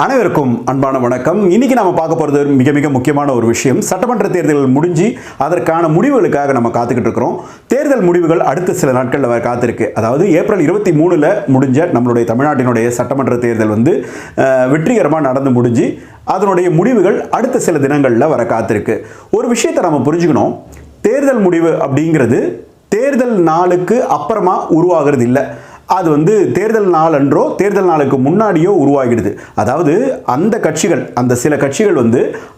அனைவருக்கும் அன்பான வணக்கம். இன்னைக்கு நாம பார்க்க போறது மிக மிக முக்கியமான ஒரு விஷயம். சட்டமன்ற தேர்தல் முடிஞ்சு அதற்கான முடிவுகளுக்காக நம்ம காத்துக்கிட்டு இருக்கிறோம். தேர்தல் முடிவுகள் அடுத்த சில நாட்களில் வர காத்திருக்கு. அதாவது ஏப்ரல் 23 முடிஞ்ச நம்மளுடைய தமிழ்நாட்டினுடைய சட்டமன்ற தேர்தல் வெற்றிகரமாக நடந்து முடிஞ்சு அதனுடைய முடிவுகள் அடுத்த சில தினங்களில் வர காத்திருக்கு. ஒரு விஷயத்தை நம்ம புரிஞ்சுக்கணும். தேர்தல் முடிவு அப்படிங்கிறது தேர்தல் நாளுக்கு அப்புறமா உருவாகிறது இல்லை. அது தேர்தல் நாள் அன்றோ தேர்தல் நாளுக்கு முன்னாடியோ உருவாகிடுது. அதாவது அந்த கட்சிகள், அந்த சில கட்சிகள்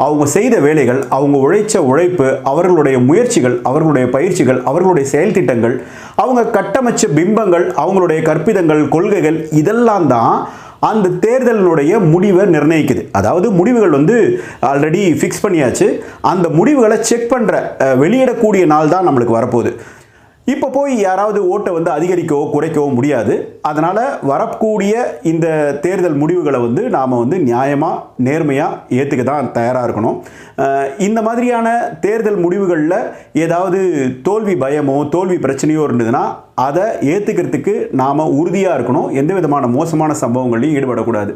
அவங்க செய்த வேலைகள், அவங்க உழைச்ச உழைப்பு, அவர்களுடைய முயற்சிகள், அவர்களுடைய பயிற்சிகள், அவர்களுடைய செயல் திட்டங்கள், அவங்க கட்டமைச்ச பிம்பங்கள், அவங்களுடைய கற்பிதங்கள், கொள்கைகள், இதெல்லாம் தான் அந்த தேர்தலினுடைய முடிவை நிர்ணயிக்குது. அதாவது முடிவுகள் ஆல்ரெடி ஃபிக்ஸ் பண்ணியாச்சு. அந்த முடிவுகளை செக் பண்ணுற வெளியிடக்கூடிய நாள் தான் நம்மளுக்கு வரப்போகுது. இப்போ போய் யாராவது ஓட்டை அதிகரிக்கவோ குறைக்கவோ முடியாது. அதனால் வரக்கூடிய இந்த தேர்தல் முடிவுகளை நாம் நியாயமாக நேர்மையாக ஏற்றுக்க தான் தயாராக இருக்கணும். இந்த மாதிரியான தேர்தல் முடிவுகளில் ஏதாவது தோல்வி பயமோ தோல்வி பிரச்சனையோ இருந்ததுன்னா அதை ஏற்றுக்கிறதுக்கு நாம் உறுதியாக இருக்கணும். எந்த விதமான மோசமான சம்பவங்களையும் ஈடுபடக்கூடாது.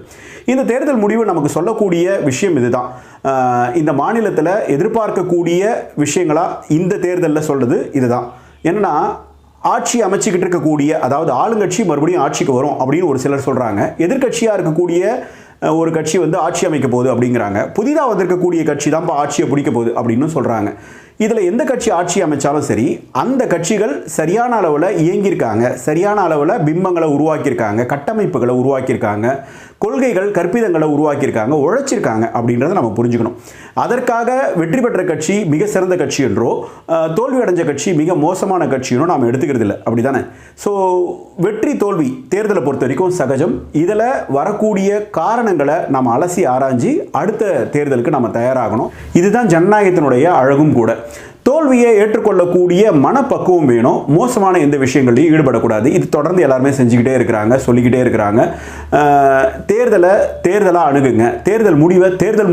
இந்த தேர்தல் முடிவு நமக்கு சொல்லக்கூடிய விஷயம் இதுதான். இந்த மாநிலத்தில் எதிர்பார்க்கக்கூடிய விஷயங்களாக இந்த தேர்தலில் சொல்கிறது இதுதான். என்னன்னா, ஆட்சி அமைச்சிக்கிட்டு இருக்கக்கூடிய, அதாவது ஆளுங்கட்சி மறுபடியும் ஆட்சிக்கு வரும் அப்படின்னு ஒரு சிலர் சொல்கிறாங்க. எதிர்கட்சியாக இருக்கக்கூடிய ஒரு கட்சி ஆட்சி அமைக்க போகுது அப்படிங்கிறாங்க. புதிதாக வந்திருக்கக்கூடிய கட்சி தான் இப்போ ஆட்சியை பிடிக்க போகுது அப்படின்னு சொல்கிறாங்க. இதில் எந்த கட்சி ஆட்சி அமைச்சாலும் சரி, அந்த கட்சிகள் சரியான அளவில் இயங்கியிருக்காங்க, சரியான அளவில் பிம்பங்களை உருவாக்கியிருக்காங்க, கட்டமைப்புகளை உருவாக்கியிருக்காங்க, கொள்கைகள் கற்பிதங்களை உருவாக்கியிருக்காங்க, உழைச்சிருக்காங்க அப்படின்றத நம்ம புரிஞ்சுக்கணும். அதற்காக வெற்றி பெற்ற கட்சி மிக சிறந்த கட்சி என்றோ தோல்வி அடைஞ்ச கட்சி மிக மோசமான கட்சியோ நாம் எடுத்துக்கிறது இல்லை. அப்படி தானே? ஸோ வெற்றி தோல்வி தேர்தலை பொறுத்த வரைக்கும் சகஜம். இதில் வரக்கூடிய காரணங்களை நாம் அலசி ஆராய்ஞ்சு அடுத்த தேர்தலுக்கு நம்ம தயாராகணும். இதுதான் ஜனநாயகத்தினுடைய அழகும் கூட. தோல்வியை ஏற்றுக்கொள்ளக்கூடிய மனப்பக்குவம் வேணும். மோசமான எந்த விஷயங்களையும் ஈடுபடக்கூடாது. இது தொடர்ந்து எல்லாருமே செஞ்சுக்கிட்டே இருக்கிறாங்க, சொல்லிக்கிட்டே இருக்கிறாங்க. தேர்தலாக அணுகுங்க, தேர்தல்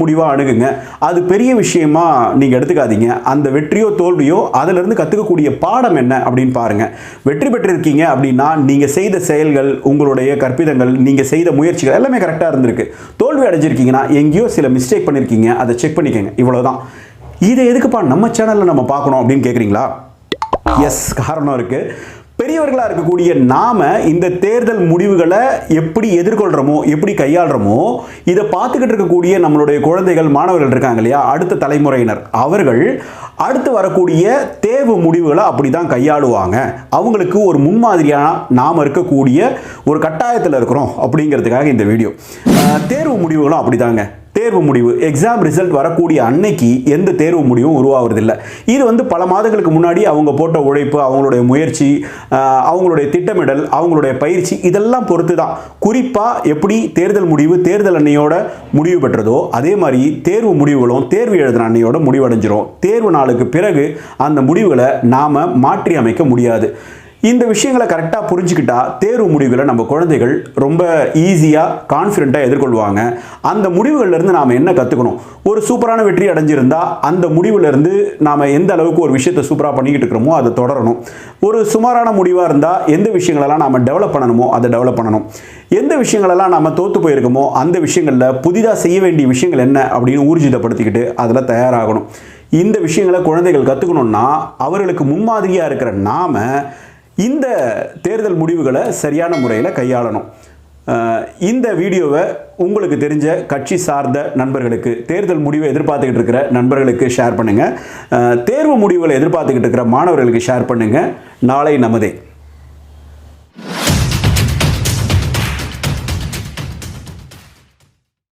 முடிவாக அணுகுங்க. அது பெரிய விஷயமா நீங்கள் எடுத்துக்காதீங்க. அந்த வெற்றியோ தோல்வியோ அதிலிருந்து கற்றுக்கக்கூடிய பாடம் என்ன அப்படின்னு பாருங்கள். வெற்றி பெற்றிருக்கீங்க அப்படின்னா நீங்கள் செய்த செயல்கள், உங்களுடைய கற்பிதங்கள், நீங்கள் செய்த முயற்சிகள் எல்லாமே கரெக்டாக இருந்திருக்கு. தோல்வி அடைஞ்சிருக்கீங்கன்னா எங்கேயோ சில மிஸ்டேக் பண்ணியிருக்கீங்க, அதை செக் பண்ணிக்கோங்க. இவ்வளோதான். இதை எதுக்குப்பா நம்ம சேனலில் நம்ம பார்க்கணும் அப்படின்னு கேட்குறீங்களா? எஸ், காரணம் இருக்குது. பெரியவர்களாக இருக்கக்கூடிய நாம் இந்த தேர்தல் முடிவுகளை எப்படி எதிர்கொள்கிறோமோ, எப்படி கையாளுறோமோ, இதை பார்த்துக்கிட்டு இருக்கக்கூடிய நம்மளுடைய குழந்தைகள், மாணவர்கள் இருக்காங்க இல்லையா, அடுத்த தலைமுறையினர், அவர்கள் அடுத்து வரக்கூடிய தேர்வு முடிவுகளை அப்படி தான் கையாளுவாங்க. அவங்களுக்கு ஒரு முன்மாதிரியாக நாம் இருக்கக்கூடிய ஒரு கட்டாயத்தில் இருக்கிறோம் அப்படிங்கிறதுக்காக இந்த வீடியோ. தேர்வு முடிவுகளும் அப்படி தாங்க. தேர்வு முடிவு, எக்ஸாம் ரிசல்ட் வரக்கூடிய அன்னைக்கு எந்த தேர்வு முடிவும் உருவாகிறதில்லை. இது பல மாதங்களுக்கு முன்னாடி அவங்க போட்ட உழைப்பு, அவங்களுடைய முயற்சி, அவங்களுடைய திட்டமிடல், அவங்களுடைய பயிற்சி, இதெல்லாம் பொறுத்து தான். குறிப்பாக எப்படி தேர்தல் முடிவு தேர்தல் அன்னையோட முடிவு பெற்றதோ அதே மாதிரி தேர்வு முடிவுகளும் தேர்வு எழுதின அன்னையோட முடிவடைஞ்சிரும். தேர்வு நாளுக்கு பிறகு அந்த முடிவுகளை நாம் மாற்றி அமைக்க முடியாது. இந்த விஷயங்களை கரெக்டாக புரிஞ்சுக்கிட்டா தேர்வு முடிவுகளை நம்ம குழந்தைகள் ரொம்ப ஈஸியாக கான்ஃபிடென்ட்டாக எதிர்கொள்வாங்க. அந்த முடிவுகள்லேருந்து நாம் என்ன கற்றுக்கணும்? ஒரு சூப்பரான வெற்றி அடைஞ்சிருந்தால் அந்த முடிவுலேருந்து நாம் எந்த அளவுக்கு ஒரு விஷயத்தை சூப்பராக பண்ணிக்கிட்டு இருக்கிறோமோ அதை தொடரணும். ஒரு சுமாரான முடிவாக இருந்தால் எந்த விஷயங்களெல்லாம் நாம் டெவலப் பண்ணணுமோ அதை டெவலப் பண்ணணும். எந்த விஷயங்களெல்லாம் நம்ம தோற்று போயிருக்கோமோ அந்த விஷயங்களில் புதிதாக செய்ய வேண்டிய விஷயங்கள் என்ன அப்படின்னு ஊர்ஜிதப்படுத்திக்கிட்டு அதில் தயாராகணும். இந்த விஷயங்களை குழந்தைகள் கற்றுக்கணுன்னா அவர்களுக்கு முன்மாதிரியாக இருக்கிற நாம் இந்த தேர்தல் முடிவுகளை சரியான முறையில் கையாளணும். இந்த வீடியோவை உங்களுக்கு தெரிஞ்ச கட்சி சார்ந்த நண்பர்களுக்கு, தேர்தல் முடிவை எதிர்பார்த்துக்கிட்டு இருக்கிற நண்பர்களுக்கு ஷேர் பண்ணுங்கள். தேர்வு முடிவுகளை எதிர்பார்த்துக்கிட்டு இருக்கிற மாணவர்களுக்கு ஷேர் பண்ணுங்கள். நாளை நமதே.